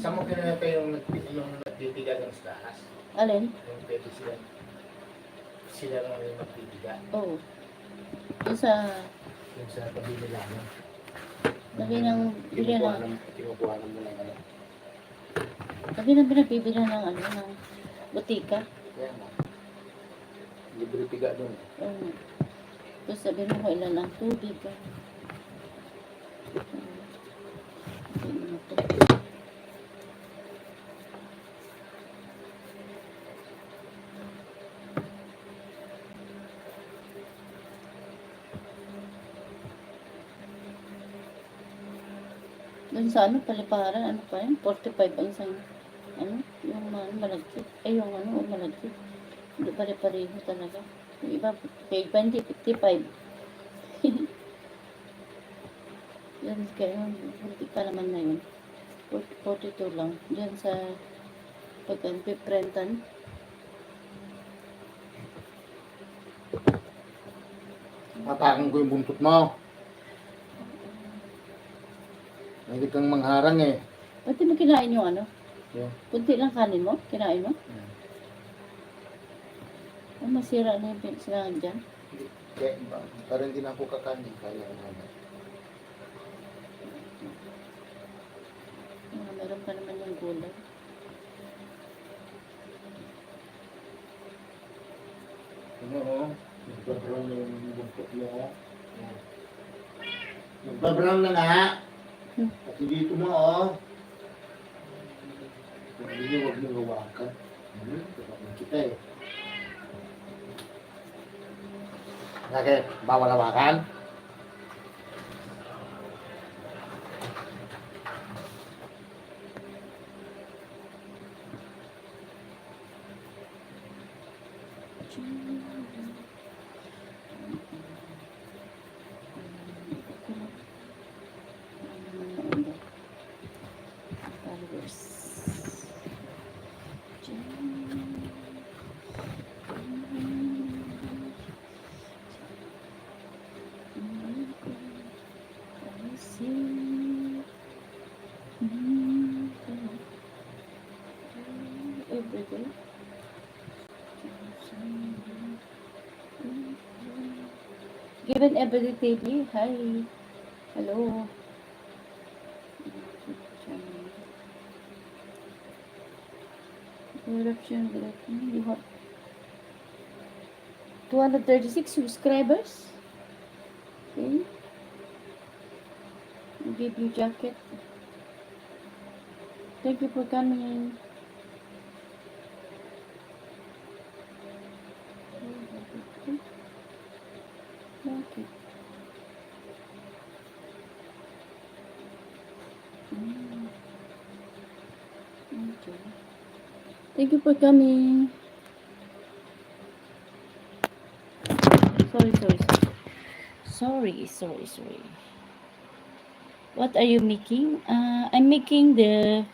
Saan mo kinanata yung nagtitiga ng stahas? Alin? Yung pwede sila lang yung nagtitiga. Oo. Yung sa Yung sa tabi nila. tabi ng bilhan ng Kinukuhanan mo lang ano. tabi ng pinabibilhan ng ano ng butika. Kaya nga. Libre tiga doon. Oo. Tapos sabihin mo ilan lang tubig. Doon sa ano, paliparan, ano pa yun? 45 ang isang, ano, yung malagkit. Ay, yung ano, malagkit. Hindi pare-pareho talaga. Yung iba, kay iba hindi, 55. Yan, kaya, hindi pa naman na yun. 42 lang. Diyan sa, pag-piprentan. Matakan ko yung buntot mo. Hindi kang mangharang eh. Ba't di mo kinain yung ano? Yeah. Kunti lang kanin mo? Kinain mo? Oh, masira na yung pinsilangan dyan. Kaya, parang hindi na ako kakanin. Kaya naman. Meron pa naman yung gulay. Ano o? Nagpa-brown na yung buntot mo o. Nagpa-brown na nga. At dito mo o. Hindi niyo huwag niyong hawakan. Kapag kita eh. Bakit? Bawal hawakan? Everyday. Given everyday daily. Hi. Hello. Eruption. You have 236 subscribers. Okay. I'll give you jacket. Thank you for coming. Okay. Okay. Thank you for coming. Sorry. What are you making? I'm making the